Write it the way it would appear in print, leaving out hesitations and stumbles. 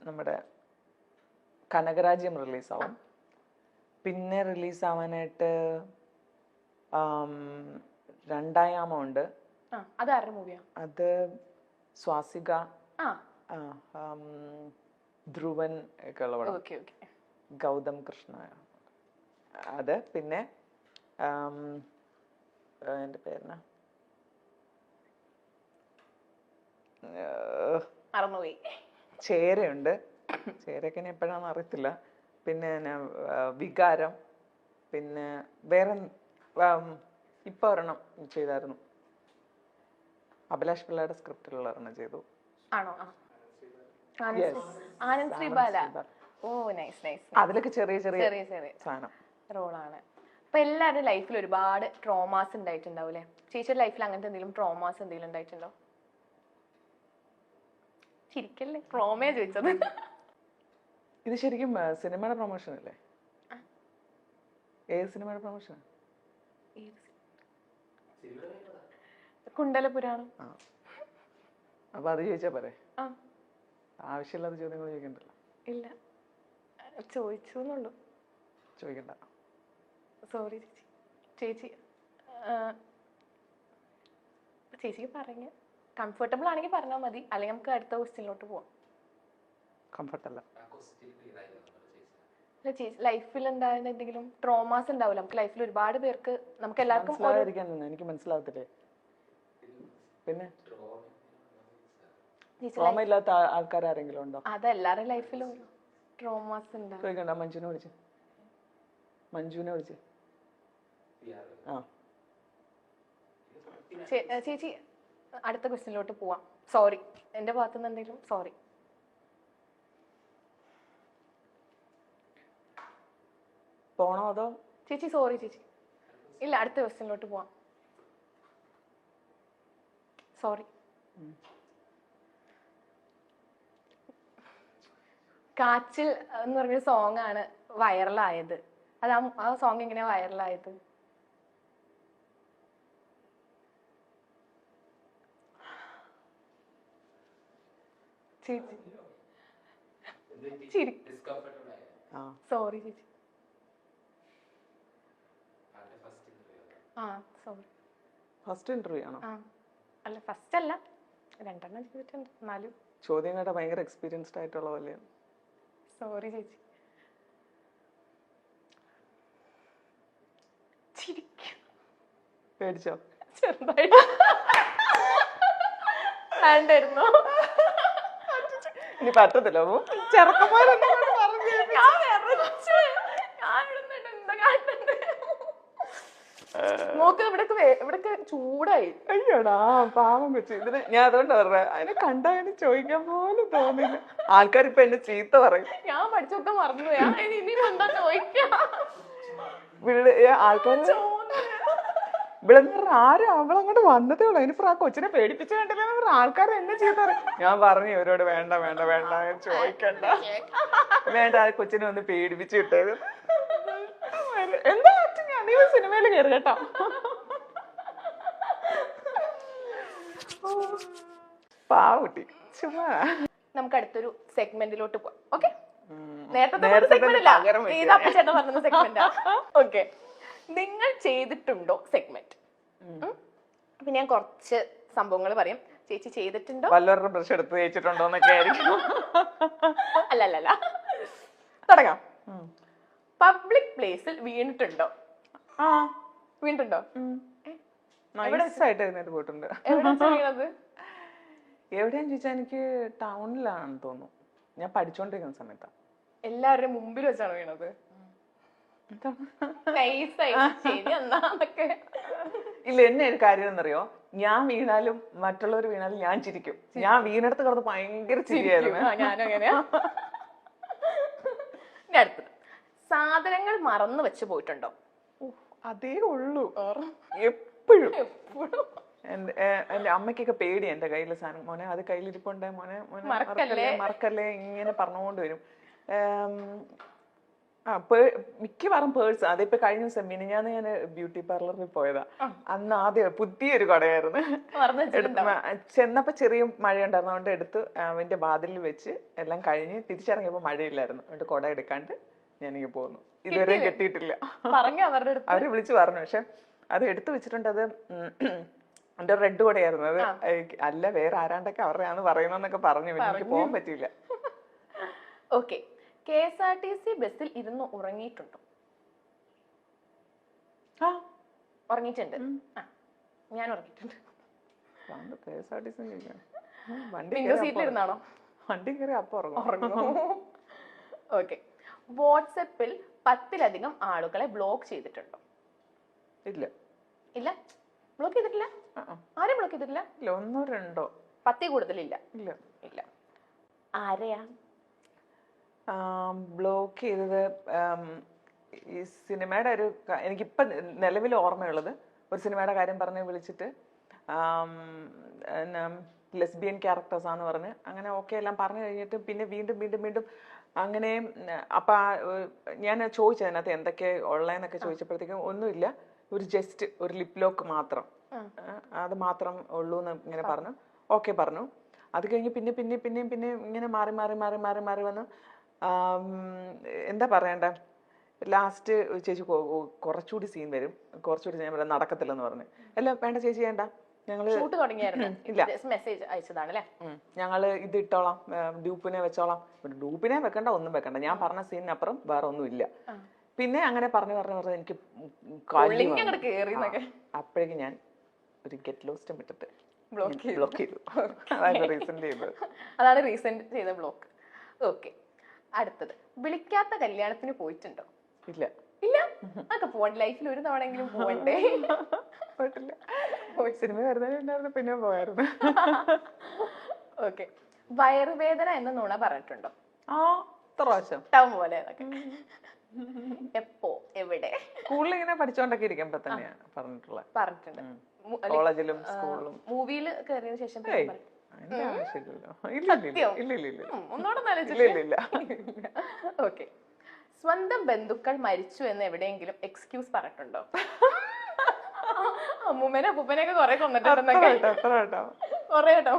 നമ്മുടെ കനകരാജ്യം റിലീസാവും. പിന്നെ റിലീസാവാനായിട്ട് രണ്ടായാമുണ്ട്. അതാരുടെ മൂവിയാ? അത് സ്വാസിക, ധ്രുവൻ ഒക്കെ ഉള്ള പടം. ഗൗതം കൃഷ്ണ അത്. പിന്നെ എൻ്റെ പേരിന ചേരയുണ്ട്. ചേരയൊക്കെ ഇനി എപ്പോഴാണെന്ന് അറിയത്തില്ല. പിന്നെ വികാരം. പിന്നെ വേറെ ഇപ്പൊ ഒരെണ്ണം ചെയ്തായിരുന്നു. അഭിലാഷ് പിള്ളയുടെ സ്ക്രിപ്റ്റിലുള്ള ഒരെണ്ണം ചെയ്തു. അതിലൊക്കെ ചെറിയ ചെറിയ സാധനം റോളാണ്. അപ്പൊ എല്ലാവരുടെ ലൈഫിൽ ഒരുപാട് ട്രോമാസ് ഉണ്ടായിട്ടുണ്ടാവൂലേ? ചേച്ചിയുടെ ലൈഫിൽ അങ്ങനത്തെ എന്തെങ്കിലും ട്രോമാസ് എന്തെങ്കിലും ഉണ്ടായിട്ടുണ്ടോ? ചിരിക്കല്ലേ, ട്രോമയാ ചോദിച്ചത്. ഇത് ശരിക്കും സിനിമയുടെ പ്രൊമോഷൻ അല്ലേ? ഏത് സിനിമയുടെ പ്രൊമോഷൻ? കുണ്ടലപുരാണം. അപ്പൊ അത് ചോദിച്ചാ പോരെ? ആവശ്യമില്ലാത്ത ചോദ്യങ്ങൾ ചോദിക്കണ്ടല്ലോ. ഇല്ല, ചോദിച്ചു. ചോദിക്കണ്ട. സോറി ചേച്ചി. ചേച്ചിക്ക് പറഞ്ഞ കംഫർട്ടബിൾ ആണെങ്കിൽ പറഞ്ഞാൽ മതി, അല്ലെങ്കിൽ നമുക്ക് അടുത്ത ക്വസ്റ്റ്യനിലോട്ട് പോവാം. കംഫർട്ടല്ല. ചേച്ചി ലൈഫിൽ എന്തായാലും എന്തെങ്കിലും ട്രോമാസ് ഉണ്ടാവില്ല നമുക്ക് ലൈഫിൽ? ഒരുപാട് പേർക്ക്, നമുക്ക് എല്ലാവർക്കും എനിക്ക് മനസ്സിലാവത്തില്ലേ? പിന്നെ ട്രോമ ഇല്ലാത്ത ആൾക്കാർ ആരെങ്കിലും ഉണ്ടോ? അതെല്ലാരുടെ ലൈഫിലും ട്രോമാസ് ഉണ്ടാവും. ചോദിക്കണ്ട. മഞ്ജുവിനെ വിളിച്ച്. ചേച്ചി അടുത്ത ക്വസ്റ്റ്യനിലോട്ട് പോവാം. സോറി, എന്റെ ഭാഗത്തുനിന്ന് എന്തെങ്കിലും സോറി. പോണോ അതോ? ചേച്ചി സോറി ചേച്ചി. ഇല്ല, അടുത്ത ക്വസ്റ്റ്യനിലോട്ട് പോവാം. സോറി. കാച്ചിൽ എന്ന് പറഞ്ഞ സോങ് ആണ് വൈറലായത്. അത് ആ സോങ് എങ്ങനെയാ വൈറലായത്? സോറി ചേച്ചി. സോറി. ഫസ്റ്റ് ഇന്റർവ്യൂ ആണോ? അല്ല, ഫസ്റ്റ് അല്ല, 2 ചെയ്തിട്ടുണ്ട്. എന്നാലും ചോദ്യം കേട്ട ഭയങ്കര എക്സ്പീരിയൻസ്ഡ് ആയിട്ടുള്ള പോലെയാണ്. സോറി ചേച്ചി. പേടിച്ചോ? ചെറുതായിട്ട്. വേണ്ടായിരുന്നോ? ഇനി പറ്റത്തില്ല. ചെറുക്കന്മാരെന്നെ നോക്ക്, ഇവിടൊക്കെ ചൂടായി. അയ്യോടാ പാവം വെച്ചു. ഇതിന് ഞാൻ അതുകൊണ്ട് പറഞ്ഞ അതിനെ കണ്ടാലും ചോദിക്കാൻ പോലും തോന്നില്ല. ആൾക്കാരിപ്പൊ എന്നെ ചീത്ത പറയും. ഞാൻ പഠിച്ചൊക്കെ മറന്നുപോയാ. ഇനി എന്താ ചോദിക്കാം? ആൾക്കാർ ഇവിടെ ആരും അവളങ്ങോട്ട് വന്നതേ ഉള്ളു. അതിനിപ്പോ ആ കൊച്ചിനെ പേടിപ്പിച്ചു കണ്ടില്ല. ആൾക്കാർ എന്നെ ചീത്ത പറയും. ഞാൻ പറഞ്ഞു ഇവരോട് വേണ്ട വേണ്ട വേണ്ട ചോദിക്കണ്ട, വേണ്ട, ആ കൊച്ചിനെ ഒന്ന് പേടിപ്പിച്ചു കിട്ടത്. എന്താ നീ സിനിമയിൽ കയറി കേട്ടോ. പാവൂട്ടി ചുമ്മാ. നമുക്ക് അടുത്തൊരു സെഗ്മെന്റിലോട്ട് പോവാം. ഓക്കെ, നേരത്തെ ചേട്ടൻ പറഞ്ഞ സെഗ്മെന്റ്. ഓക്കെ, നിങ്ങൾ ചെയ്തിട്ടുണ്ടോ സെഗ്മെന്റ്. അപ്പൊ ഞാൻ കുറച്ച് സംഭവങ്ങൾ പറയാം. ചേച്ചി ചെയ്തിട്ടുണ്ടോ? വല്ലവരുടെ ബ്രഷ് എടുത്ത് തേച്ചിട്ടുണ്ടോ എന്നൊക്കെ ആയിരിക്കും. അല്ലല്ല, തുടങ്ങാം. പബ്ലിക് പ്ലേസിൽ വീണിട്ടുണ്ടോ? വീണിട്ടുണ്ടോ? പോയിട്ടുണ്ട്. വീണത് എവിടെയാന്ന് ചോദിച്ചാൽ എനിക്ക് ടൗണിലാണെന്ന് തോന്നുന്നു. ഞാൻ പഠിച്ചോണ്ടിരിക്കുന്ന സമയത്താ. എല്ലാവരുടെയും മുമ്പിൽ വെച്ചാണ് വീണത്? ഇല്ല, എന്നെ ഒരു കാര്യം എന്നറിയോ, ഞാൻ വീണാലും മറ്റുള്ളവർ വീണാലും ഞാൻ ചിരിക്കും. ഞാൻ വീണെടുത്ത് കിടന്ന് ഭയങ്കര ചിരിയായിരുന്നു. ഞാനങ്ങനെ. അടുത്തത്, സാധനങ്ങൾ മറന്നു വെച്ച് പോയിട്ടുണ്ടോ? അതേ ഉള്ളൂ, എപ്പോഴും. എന്റെ അമ്മയ്ക്കൊക്കെ പേടി എന്റെ കയ്യിലെ സാധനം. മോനെ അത് കയ്യിലിരിപ്പുണ്ടേ, മോനെ മോനെ മറക്കല്ലേ ഇങ്ങനെ പറഞ്ഞുകൊണ്ട് വരും. മിക്കവാറും പേഴ്സ്. അതിപ്പോ കഴിഞ്ഞ ദിവസം ഞാൻ ബ്യൂട്ടി പാർലറിൽ പോയതാ. അന്ന് ആദ്യം പുതിയൊരു കുടയായിരുന്നു. ചെന്നപ്പോ ചെറിയ മഴ ഉണ്ടായിരുന്നതുകൊണ്ട് എടുത്ത് അവന്റെ വാതിലിൽ വെച്ച് എല്ലാം കഴിഞ്ഞ് തിരിച്ചിറങ്ങിയപ്പോ മഴയില്ലായിരുന്നു. അതുകൊണ്ട് കുട എടുക്കാണ്ട് ഞാനിങ്ങനെ പോന്നു. ഇതുവരെ കിട്ടിയിട്ടില്ല. അവര് വിളിച്ചു പറഞ്ഞു. പക്ഷെ അത് എടുത്തു വെച്ചിട്ടുണ്ട്. അത് എന്റെ റെഡ് കുടയായിരുന്നു. അത് അല്ല വേറെ ആരാണ്ടൊക്കെ അവരുടെയാന്ന് പറയുന്നൊക്കെ പറഞ്ഞു. എനിക്ക് പോകാൻ പറ്റിയില്ല. ഓക്കെ, KSRTC ബസ്സിൽ ഇരുന്ന് ഉറങ്ങിയിട്ടുണ്ടോ? ഉറങ്ങിയിട്ടുണ്ട്. ഞാൻ ഉറങ്ങിയിട്ടുണ്ട്. വണ്ടി കയറി അപ്പൊ ഉറങ്ങും. ഓക്കെ, വാട്സപ്പിൽ 10-ലധികം ആളുകളെ ബ്ലോക്ക് ചെയ്തിട്ടുണ്ടോ? ഇല്ല. ഇല്ല, ബ്ലോക്ക് ചെയ്തിട്ടില്ല. ആരും ബ്ലോക്ക് ചെയ്തിട്ടില്ല? ഇല്ല, 1-2 10 കൂടുതലില്ല. ഇല്ല ഇല്ല. ആരെയാ ബ്ലോക്ക് ചെയ്തത്? ഈ സിനിമയുടെ ഒരു എനിക്കിപ്പം നിലവിൽ ഓർമ്മയുള്ളത്, ഒരു സിനിമയുടെ കാര്യം പറഞ്ഞ് വിളിച്ചിട്ട് ലെസ്ബിയൻ ക്യാരക്ടേഴ്സാന്ന് പറഞ്ഞ് അങ്ങനെ ഓക്കെ എല്ലാം പറഞ്ഞു കഴിഞ്ഞിട്ട് പിന്നെ വീണ്ടും അങ്ങനെ. അപ്പൊ ഞാൻ ചോദിച്ചു അതിനകത്ത് എന്തൊക്കെ ഉള്ളതെന്നൊക്കെ ചോദിച്ചപ്പോഴത്തേക്കും ഒന്നുമില്ല, ഒരു ജസ്റ്റ് ഒരു ലിപ് ലോക്ക് മാത്രം, അത് മാത്രം ഉള്ളൂ എന്ന് ഇങ്ങനെ പറഞ്ഞു. ഓക്കെ പറഞ്ഞു. അത് കഴിഞ്ഞ് പിന്നെ ഇങ്ങനെ മാറി വന്നു. എന്താ പറയണ്ട, ലാസ്റ്റ് ചേച്ചി കുറച്ചുകൂടി സീൻ വരും, കുറച്ചുകൂടി ഞാൻ പറയാം നടക്കത്തില്ലെന്ന് പറഞ്ഞു. അല്ല വേണ്ട ചേച്ചി വേണ്ട, ഞങ്ങള് ഇല്ല മെസ്സേജ് അയച്ചതാണ്. ഞങ്ങള് ഇത് ഇട്ടോളാം, ഡ്യൂപ്പിനെ വെച്ചോളാം. ഡ്യൂപ്പിനെ വെക്കണ്ട, ഒന്നും വെക്കണ്ട, ഞാൻ പറഞ്ഞ സീനിനപ്പുറം വേറെ ഒന്നും ഇല്ല. പിന്നെ അങ്ങനെ പറഞ്ഞു എനിക്ക് അപ്പോഴേക്കും ഞാൻ ഒരു ഗെറ്റ് ലോസ്റ്റ് ഇട്ടിട്ട് ബ്ലോക്ക് ചെയ്തു. അതാണ് റീസെന്റ് ചെയ്ത ബ്ലോക്ക്. ഓക്കെ, അടുത്തത്, വിളിക്കാത്ത കല്യാണത്തിന് പോയിട്ടുണ്ടോ? ഇല്ല. ഇല്ല, അതൊക്കെ പോകണ്ട, ലൈഫിൽ ഒരു തവണയെങ്കിലും പോകണ്ടേ? പോയിട്ടില്ല. സിനിമ വരുന്നുണ്ടായിരുന്നു, പിന്നെ പോയായിരുന്നു. ഓക്കെ, വയറുവേദന എന്ന നുണ പറഞ്ഞിട്ടുണ്ടോ? പോലെ എപ്പോ എവിടെ? സ്കൂളിൽ ഇങ്ങനെ പഠിച്ചോണ്ടൊക്കെ ഇരിക്കുമ്പോ തന്നെയാണ് പറഞ്ഞിട്ടുണ്ട്. കോളേജിലും സ്കൂളിലും. മൂവിയിൽ കയറിയതിനു ശേഷം ഓക്കെ, സ്വന്തം ബന്ധുക്കൾ മരിച്ചു എന്ന് എവിടെയെങ്കിലും എക്സ്ക്യൂസ് പറഞ്ഞിട്ടുണ്ടോ? അമ്മൂമ്മനെ അപ്പൂപ്പനെയൊക്കെ കൊറേ കൊന്നിട്ടുണ്ടെന്നൊക്കെ. കൊറേ കേട്ടോ.